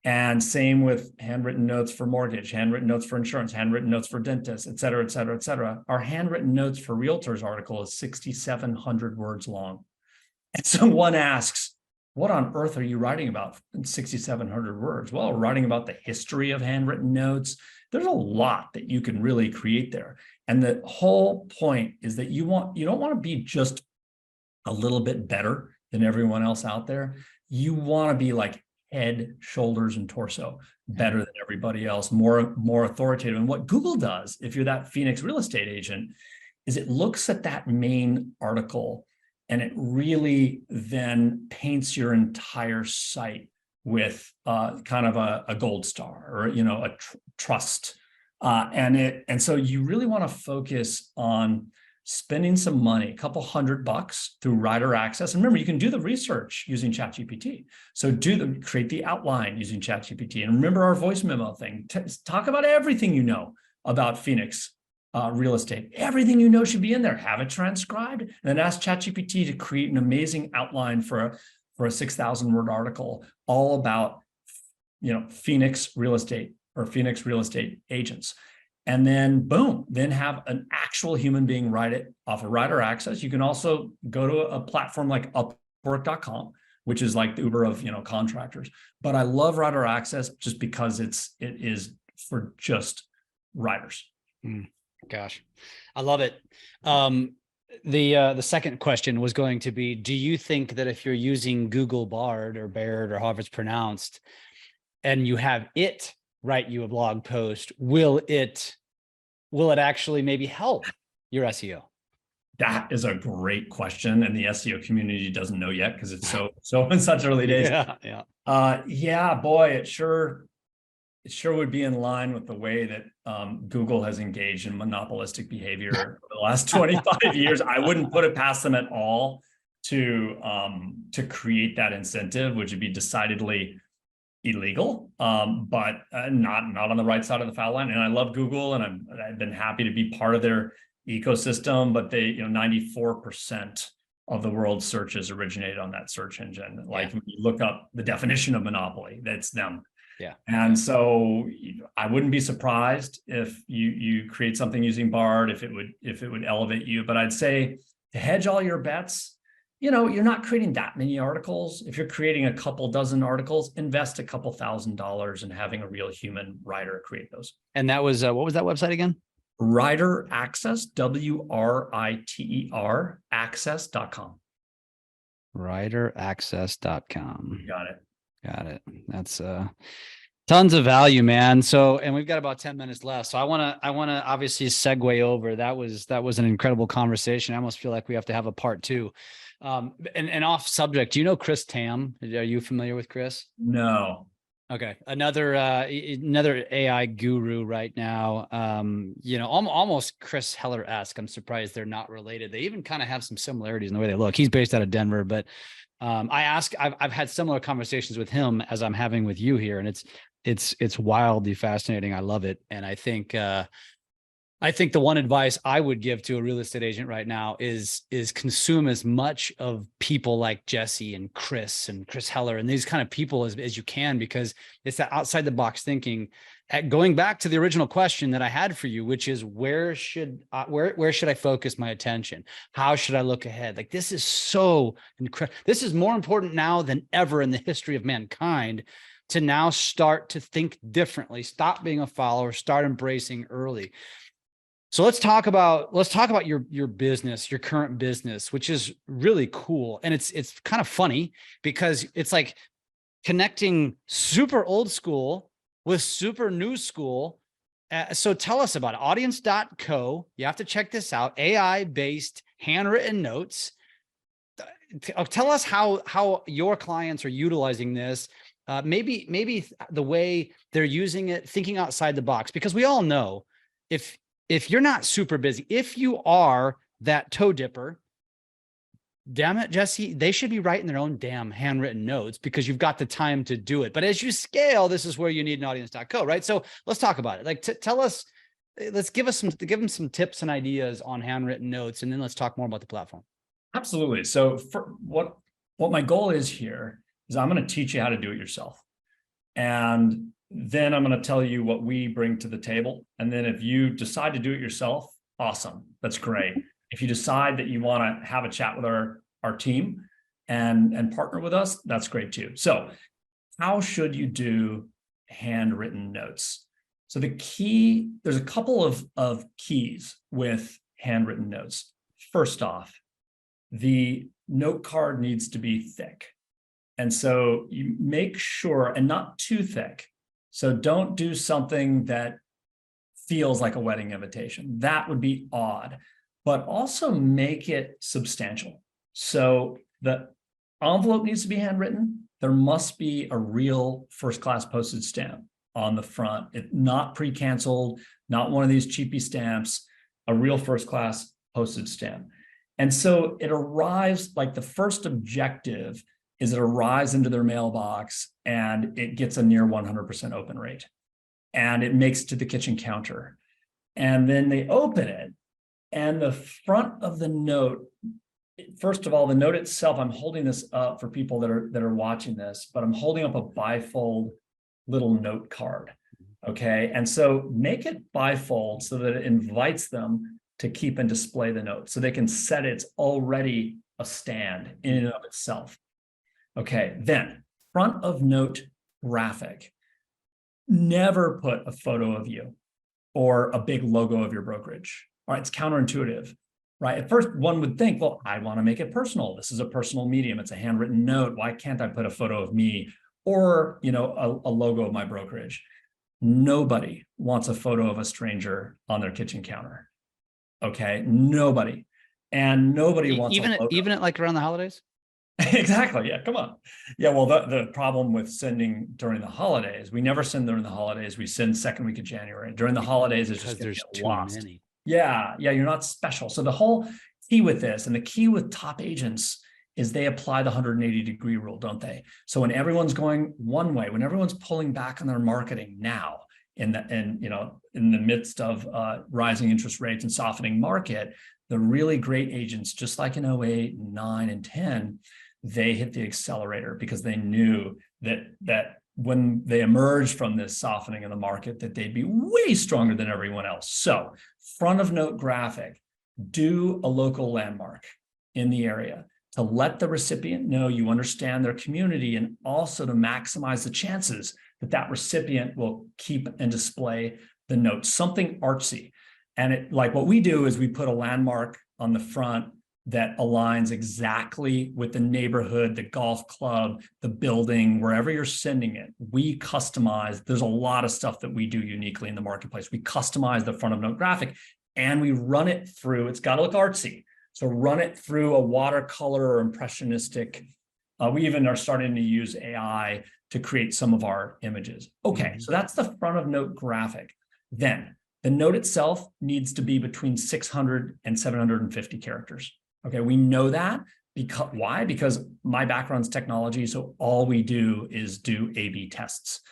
And same with handwritten notes for mortgage, handwritten notes for insurance, handwritten notes for dentists, et cetera, et cetera, et cetera. Our handwritten notes for realtors article is 6,700 words long. And so one asks, what on earth are you writing about in 6,700 words? Well, we're writing about the history of handwritten notes. There's a lot that you can really create there. And the whole point is that you don't want to be just a little bit better than everyone else out there. You want to be like head, shoulders, and torso better than everybody else, more authoritative. And what Google does, if you're that Phoenix real estate agent, is it looks at that main article and it really then paints your entire site with kind of a gold star or a trust. And so you really want to focus on spending some money, a couple $100 through Writer Access. And remember, you can do the research using ChatGPT. So create the outline using ChatGPT. And remember our voice memo thing. Talk about everything you know about Phoenix real estate. Everything you know should be in there. Have it transcribed, and then ask ChatGPT to create an amazing outline for a 6,000 word article all about Phoenix real estate or Phoenix real estate agents. And then boom, then have an actual human being write it off of Writer Access. You can also go to a platform like Upwork.com, which is like the Uber of contractors. But I love Writer Access just because it is for just writers. Gosh, I love it. The second question was going to be, do you think that if you're using Google Bard or Baird or however it's pronounced, and you have it write you a blog post, will it actually maybe help your SEO? That is a great question, and the SEO community doesn't know yet because it's so in such early days. Yeah, boy, it sure would be in line with the way that Google has engaged in monopolistic behavior for the last 25 years. I wouldn't put it past them at all to create that incentive, which would be decidedly illegal, but not on the right side of the foul line. And I love Google, and I've been happy to be part of their ecosystem. But they, 94% of the world's searches originated on that search engine. Like when you look up the definition of monopoly, that's them. Yeah. And so I wouldn't be surprised if you create something using Bard, if it would elevate you. But I'd say to hedge all your bets, you're not creating that many articles. If you're creating a couple dozen articles, invest a couple $1,000s in having a real human writer create those. And that was, what was that website again? Writer Access, WRITER access.com. Writeraccess.com. Got it. That's tons of value, man. So, and we've got about 10 minutes left. So I want to obviously segue over. That was an incredible conversation. I almost feel like we have to have a part 2. And off subject, do you know Chris Tam? Are you familiar with Chris? No. Okay. Another AI guru right now. Almost Chris Heller-esque. I'm surprised they're not related. They even kind of have some similarities in the way they look. He's based out of Denver, but I've had similar conversations with him as I'm having with you here, and it's wildly fascinating. I love it. And I think the one advice I would give to a real estate agent right now is consume as much of people like Jesse and Chris Heller and these kind of people as you can, because it's that outside the box thinking. Going back to the original question that I had for you, which is where should I focus my attention? How should I look ahead? Like, this is so incredible. This is more important now than ever in the history of mankind, to now start to think differently, stop being a follower, start embracing early. So let's talk about your business, your current business, which is really cool. And it's kind of funny because it's like connecting super old school with super new school. So tell us about it. Audience.co. You have to check this out. AI-based handwritten notes. Tell us how your clients are utilizing this. Maybe the way they're using it, thinking outside the box, because we all know if you're not super busy, if you are that toe dipper, damn it, Jesse, they should be writing their own damn handwritten notes because you've got the time to do it. But as you scale, this is where you need an audience.co, right? So let's talk about it. Like, tell us, let's give them some tips and ideas on handwritten notes, and then let's talk more about the platform. Absolutely. So for what my goal is here is I'm going to teach you how to do it yourself. And then I'm going to tell you what we bring to the table. And then if you decide to do it yourself, awesome. That's great. If you decide that you want to have a chat with our team and partner with us, that's great too. So how should you do handwritten notes? So there's a couple of keys with handwritten notes. First off, the note card needs to be thick. And so you make sure, and not too thick. So don't do something that feels like a wedding invitation. That would be odd, but also make it substantial. So the envelope needs to be handwritten. There must be a real first-class postage stamp on the front. Not pre-canceled, not one of these cheapy stamps, a real first-class postage stamp. And so it arrives, like the first objective is it arrives into their mailbox and it gets a near 100% open rate. And it makes it to the kitchen counter. And then they open it, and the front of the note, first of all, the note itself, I'm holding this up for people that are watching this, but I'm holding up a bifold little note card. Okay. And so make it bifold so that it invites them to keep and display the note. So they can set it's already a stand in and of itself. Okay, then front of note graphic. Never put a photo of you or a big logo of your brokerage. All right, it's counterintuitive, right? At first, one would think, well, I want to make it personal. This is a personal medium. It's a handwritten note. Why can't I put a photo of me or, a logo of my brokerage? Nobody wants a photo of a stranger on their kitchen counter. Okay, nobody. And nobody wants even at like around the holidays. Exactly. Yeah. Come on. Yeah. Well, the problem with sending during the holidays, we never send during the holidays. We send second week of January. During the holidays, it's just there's too lost. many. Yeah. Yeah. You're not special. So the whole key with this, and the key with top agents, is they apply the 180-degree rule, don't they? So when everyone's going one way, when everyone's pulling back on their marketing now, in the midst of rising interest rates and softening market, the really great agents, just like in 08, 9, and 10, they hit the accelerator because they knew that when they emerged from this softening in the market, that they'd be way stronger than everyone else. So front of note graphic, do a local landmark in the area to let the recipient know you understand their community, and also to maximize the chances that recipient will keep and display the note, something artsy. And like what we do is we put a landmark on the front that aligns exactly with the neighborhood, the golf club, the building, wherever you're sending it. We customize. There's a lot of stuff that we do uniquely in the marketplace. We customize the front of note graphic and we run it through. It's got to look artsy. So run it through a watercolor or impressionistic. We even are starting to use AI to create some of our images. Okay, so that's the front of note graphic. Then the note itself needs to be between 600 and 750 characters. Okay, we know that. Because why? Because my background's technology, so all we do is do A/B tests.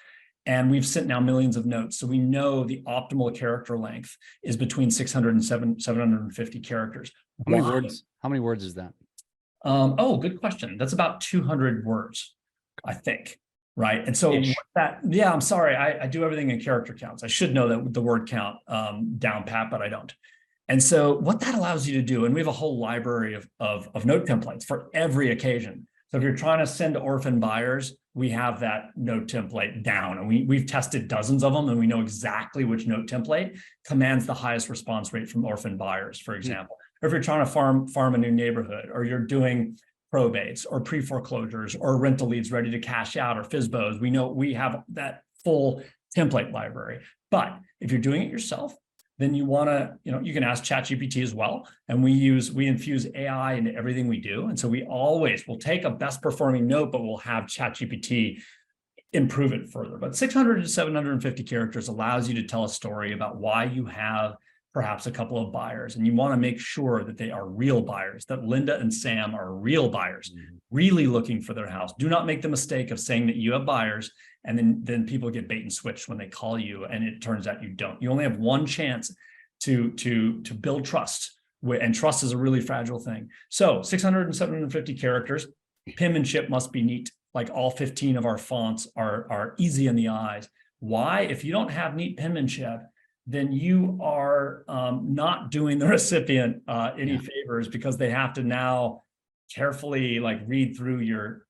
And we've sent now millions of notes. So we know the optimal character length is between 600 and 750 characters. How many words? How many words is that? Oh, good question. That's about 200 words, I think. Right. And so yeah, I'm sorry. I do everything in character counts. I should know that the word count down pat, but I don't. And so what that allows you to do, and we have a whole library of note templates for every occasion. So if you're trying to send to orphan buyers, we have that note template down, and we've tested dozens of them, and we know exactly which note template commands the highest response rate from orphan buyers, for example. Or if you're trying to farm a new neighborhood, or you're doing probates or pre-foreclosures or rental leads ready to cash out or FSBOs, we know we have that full template library. But if you're doing it yourself, then you want to, you can ask ChatGPT as well. And we infuse AI into everything we do. And so we'll take a best performing note, but we'll have ChatGPT improve it further. But 600 to 750 characters allows you to tell a story about why you have perhaps a couple of buyers, and you want to make sure that they are real buyers, that Linda and Sam are real buyers, really looking for their house. Do not make the mistake of saying that you have buyers, and then people get bait and switched when they call you, and it turns out you don't. You only have one chance to build trust, and trust is a really fragile thing. So 600 and 750 characters, penmanship must be neat. Like all 15 of our fonts are easy in the eyes. Why? If you don't have neat penmanship, then you are not doing the recipient any favors, because they have to now carefully read through your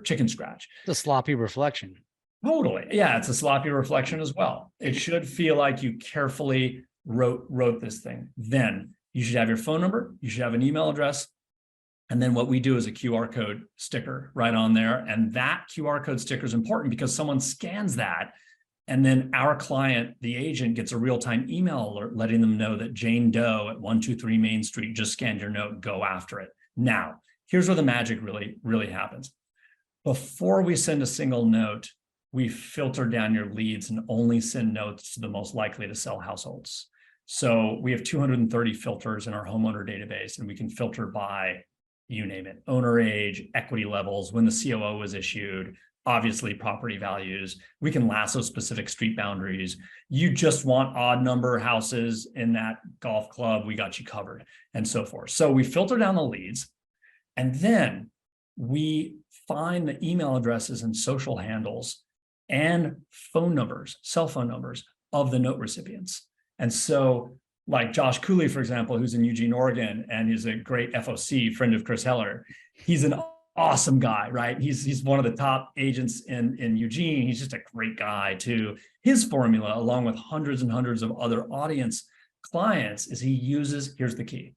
chicken scratch. It's a sloppy reflection. Totally. Yeah, it's a sloppy reflection as well. It should feel like you carefully wrote this thing. Then you should have your phone number, you should have an email address, and then what we do is a QR code sticker right on there. And that QR code sticker is important because someone scans that, and then our client, the agent, gets a real-time email alert letting them know that Jane Doe at 123 Main Street just scanned your note, go after it. Now, here's where the magic really happens. Before we send a single note, we filter down your leads and only send notes to the most likely to sell households. So we have 230 filters in our homeowner database, and we can filter by, you name it, owner age, equity levels, when the COO was issued, obviously property values. We can lasso specific street boundaries. You just want odd number houses in that golf club, we got you covered, and so forth. So we filter down the leads, and then we find the email addresses and social handles and phone numbers, cell phone numbers of the note recipients. And so like Josh Cooley, for example, who's in Eugene, Oregon, and he's a great FOC, friend of Chris Heller. He's an awesome guy, right? He's one of the top agents in Eugene. He's just a great guy too. His formula, along with hundreds and hundreds of other audience clients, is he uses, here's the key,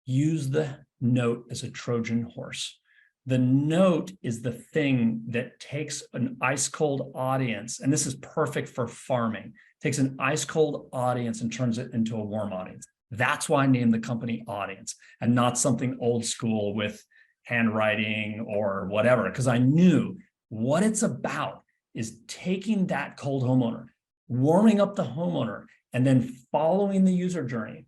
use the note as a Trojan horse. The note is the thing that takes an ice cold audience, and this is perfect for farming, takes an ice cold audience and turns it into a warm audience. That's why I named the company Audience, and not something old school with handwriting or whatever, because I knew what it's about is taking that cold homeowner, warming up the homeowner, and then following the user journey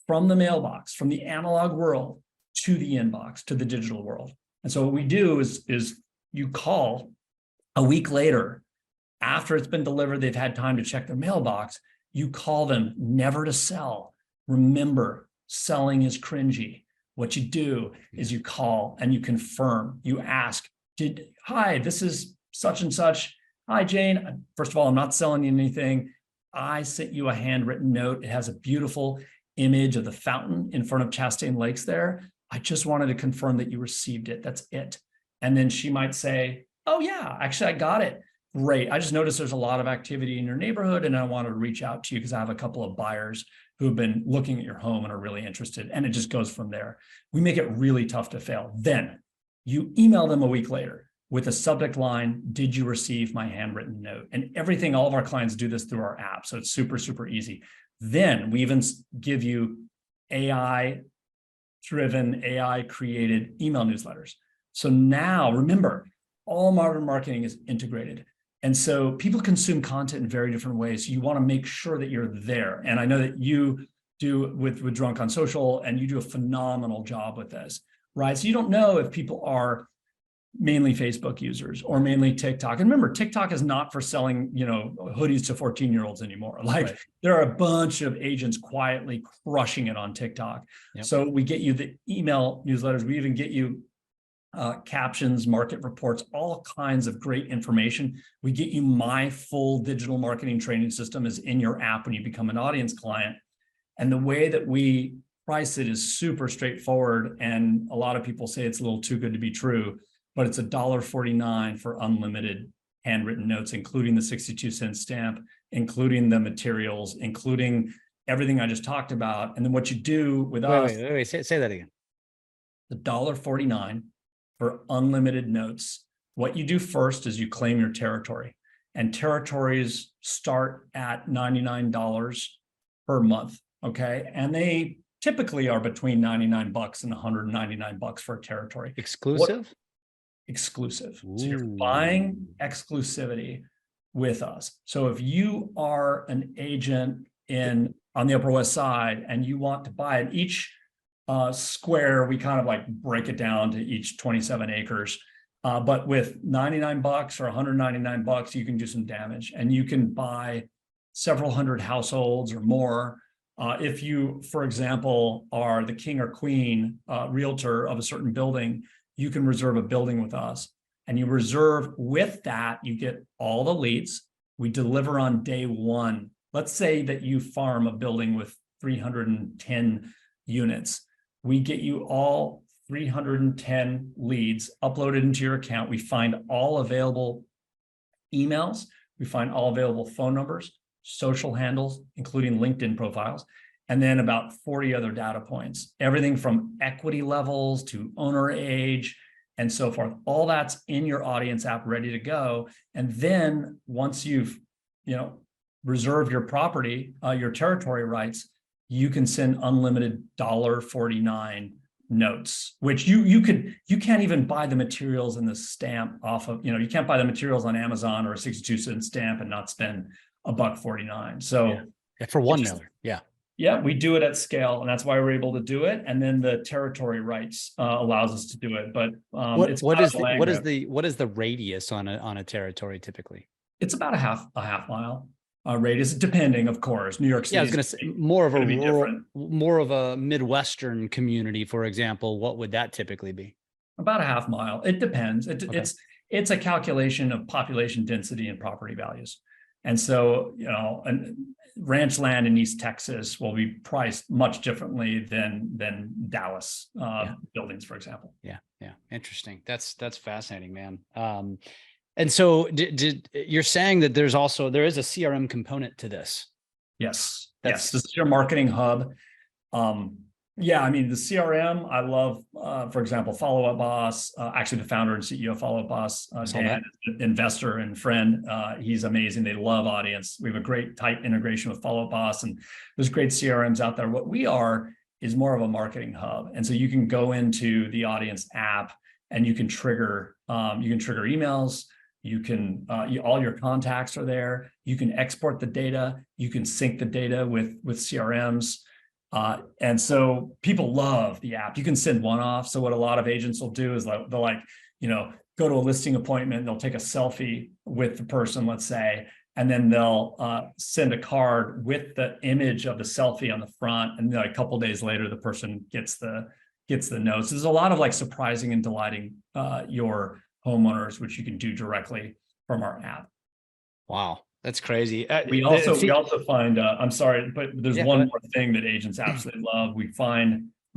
from the mailbox, from the analog world to the inbox, to the digital world. And so what we do is you call a week later, after it's been delivered, they've had time to check their mailbox, you call them, never to sell. Remember, selling is cringy. What you do is you call and you confirm, you ask, hi, this is such and such. Hi, Jane. First of all, I'm not selling you anything. I sent you a handwritten note. It has a beautiful image of the fountain in front of Chastain Lakes there. I just wanted to confirm that you received it. That's it. And then she might say, oh yeah, actually I got it. Great. I just noticed there's a lot of activity in your neighborhood, and I wanted to reach out to you because I have a couple of buyers who have been looking at your home and are really interested. And it just goes from there. We make it really tough to fail. Then you email them a week later with a subject line, did you receive my handwritten note? And everything, all of our clients do this through our app. So it's super, super easy. Then we even give you AI driven, AI created email newsletters. So now remember, all modern marketing is integrated. And so people consume content in very different ways. So you want to make sure that you're there. And I know that you do with Drunk on Social, and you do a phenomenal job with this, right? So you don't know if people are mainly Facebook users or mainly TikTok. And remember, TikTok is not for selling, hoodies to 14-year-olds anymore. Like right. There are a bunch of agents quietly crushing it on TikTok. Yep. So we get you the email newsletters. We even get you captions, market reports, all kinds of great information. We get you my full digital marketing training system is in your app when you become an audience client. And the way that we price it is super straightforward. And a lot of people say it's a little too good to be true, but it's $1.49 for unlimited handwritten notes, including the 62-cent stamp, including the materials, including everything I just talked about. And then what you do with us— Wait, say that again. $1.49 for unlimited notes. What you do first is you claim your territory, and territories start at $99 per month. Okay. And they typically are between $99 and $199 for a territory. Exclusive? Exclusive. Ooh. So you're buying exclusivity with us. So if you are an agent on the Upper West Side and you want to buy it, each square, we kind of like break it down to each 27 acres. But with $99 or $199, you can do some damage, and you can buy several hundred households or more. If you, for example, are the king or queen realtor of a certain building, you can reserve a building with us, and you reserve with that, you get all the leads. We deliver on day one. Let's say that you farm a building with 310 units. We get you all 310 leads uploaded into your account. We find all available emails. We find all available phone numbers, social handles, including LinkedIn profiles, and then about 40 other data points, everything from equity levels to owner age and so forth. All that's in your audience app ready to go. And then once you've, reserved your property, your territory rights, you can send unlimited $1.49 notes, which you can't even buy the materials and the stamp off of, you can't buy the materials on Amazon or a 62-cent stamp and not spend $1.49. So yeah, for one mailer. Yeah, we do it at scale, and that's why we're able to do it. And then the territory rights allows us to do it. But what is the radius on a territory typically? It's about a half mile radius, depending, of course. New York City. Yeah, I was going to say more of a rural, more of a Midwestern community, for example. What would that typically be? About a half mile. It depends. It's a calculation of population density and property values. And so, ranch land in East Texas will be priced much differently than Dallas buildings, for example. Yeah. Interesting. That's fascinating, man. And so you're saying that there is a CRM component to this? Yes. This is your marketing hub. The CRM, I love, for example, Follow Up Boss, actually the founder and CEO of Follow Up Boss, Dan, investor and friend. He's amazing. They love audience. We have a great tight integration with Follow Up Boss, and there's great CRMs out there. What we are is more of a marketing hub. And so you can go into the audience app and you can trigger emails. You can, all your contacts are there. You can export the data. You can sync the data with CRMs. And so people love the app. You can send one off. So what a lot of agents will do is they'll go to a listing appointment, they'll take a selfie with the person, let's say, and then they'll send a card with the image of the selfie on the front. And then a couple of days later, the person gets the notes. There's a lot of surprising and delighting your homeowners, which you can do directly from our app. Wow. That's crazy. We also find, I'm sorry, but there's one more thing that agents absolutely love. We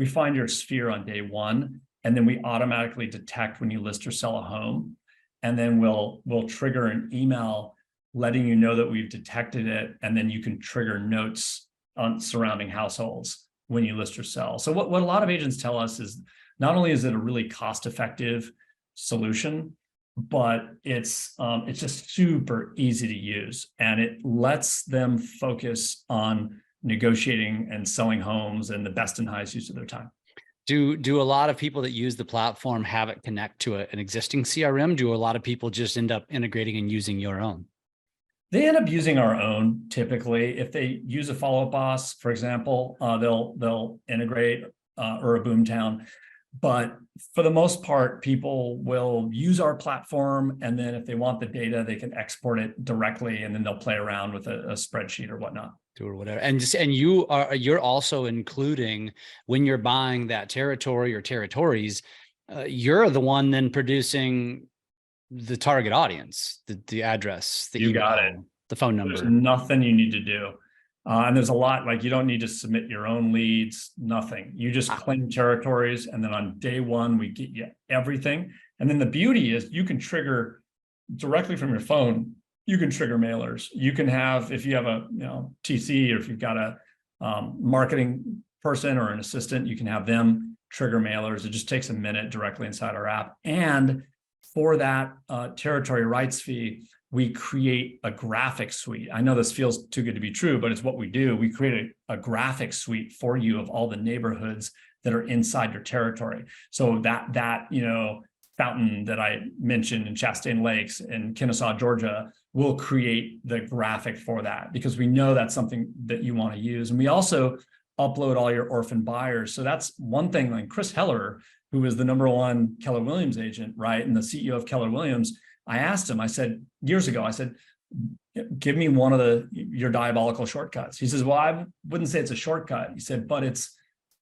find your sphere on day one, and then we automatically detect when you list or sell a home. And then we'll trigger an email letting you know that we've detected it. And then you can trigger notes on surrounding households when you list or sell. So what a lot of agents tell us is not only is it a really cost-effective solution, but it's just super easy to use, and it lets them focus on negotiating and selling homes and the best and highest use of their time. Do a lot of people that use the platform have it connect to an existing CRM? Do a lot of people just end up integrating and using your own? They end up using our own typically. If they use a Follow Up Boss, for example, they'll integrate or a Boomtown. But for the most part, people will use our platform, and then if they want the data, they can export it directly, and then they'll play around with a spreadsheet or whatnot. Or whatever. And you're also including, when you're buying that territory or territories, you're the one then producing the target audience, the address, the email, got it, the phone number. There's nothing you need to do. And there's a lot, like you don't need to submit your own leads, nothing. You just claim territories. And then on day one, we get you everything. And then the beauty is you can trigger directly from your phone. You can trigger mailers. You can have, if you have a TC, or if you've got a marketing person or an assistant, you can have them trigger mailers. It just takes a minute directly inside our app. And for that territory rights fee, we create a graphic suite. I know this feels too good to be true, but it's what we do. We create a graphic suite for you of all the neighborhoods that are inside your territory. So that fountain that I mentioned in Chastain Lakes in Kennesaw, Georgia, will create the graphic for that, because we know that's something that you want to use. And we also upload all your orphan buyers. So that's one thing. Like Chris Heller, who is the #1 Keller Williams agent, right, and the CEO of Keller Williams, I asked him, I said, years ago, I said, give me one of your diabolical shortcuts. He says, well, I wouldn't say it's a shortcut. He said, but it's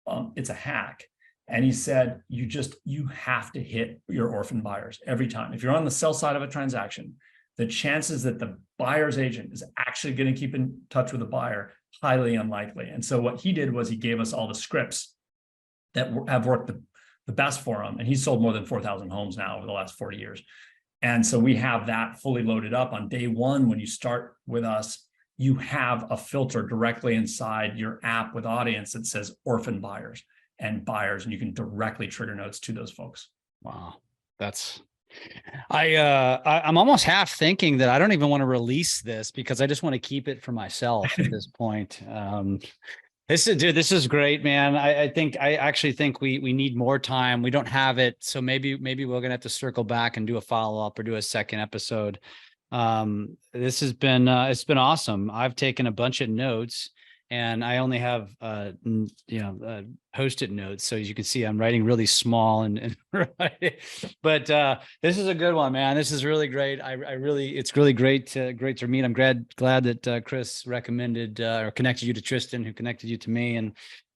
a hack. And he said, you have to hit your orphan buyers every time. If you're on the sell side of a transaction, the chances that the buyer's agent is actually going to keep in touch with the buyer, highly unlikely. And so what he did was he gave us all the scripts that have worked the best for him. And he's sold more than 4,000 homes now over the last 40 years. And so we have that fully loaded up on day one. When you start with us, you have a filter directly inside your app with audience that says orphan buyers, and you can directly trigger notes to those folks. Wow. I'm almost half thinking that I don't even want to release this, because I just want to keep it for myself at this point. This is great, man. I actually think we need more time. We don't have it. So maybe we're going to have to circle back and do a follow-up or do a second episode. This has been, it's been awesome. I've taken a bunch of notes, and I only have, Post-it notes. So as you can see, I'm writing really small and but this is a good one, man. This is really great. It's really great to meet. I'm glad that Chris recommended or connected you to Tristan, who connected you to me.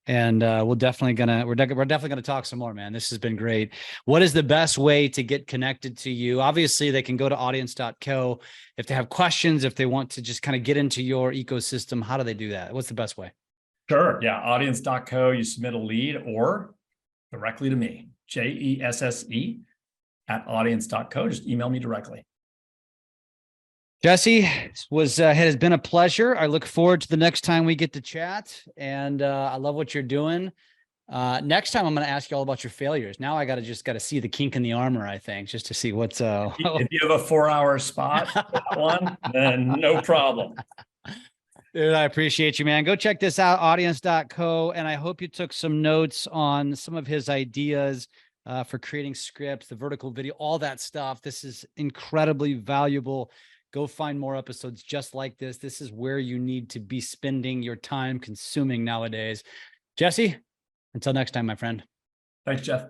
And we're definitely gonna talk some more, man. This has been great. What is the best way to get connected to you? Obviously, they can go to audience.co if they have questions, if they want to just kind of get into your ecosystem. How do they do that? What's the best way? Sure. Yeah. Audience.co, you submit a lead, or directly to me, JESSE @audience.co. Just email me directly. Jesse, has been a pleasure. I look forward to the next time we get to chat, and I love what you're doing. Next time, I'm going to ask you all about your failures. Now I got to see the kink in the armor, I think, just to see what's. If you have a 4-hour spot for that one, then no problem. Dude, I appreciate you, man. Go check this out, audience.co. And I hope you took some notes on some of his ideas for creating scripts, the vertical video, all that stuff. This is incredibly valuable. Go find more episodes just like this. This is where you need to be spending your time consuming nowadays. Jesse, until next time, my friend. Thanks, Jeff.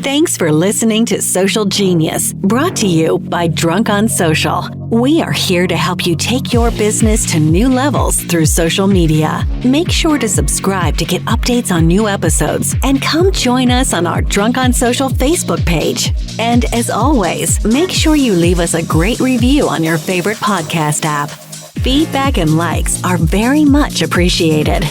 Thanks for listening to Social Genius, brought to you by Drunk on Social. We are here to help you take your business to new levels through social media. Make sure to subscribe to get updates on new episodes, and come join us on our Drunk on Social Facebook page. And as always, make sure you leave us a great review on your favorite podcast app. Feedback and likes are very much appreciated.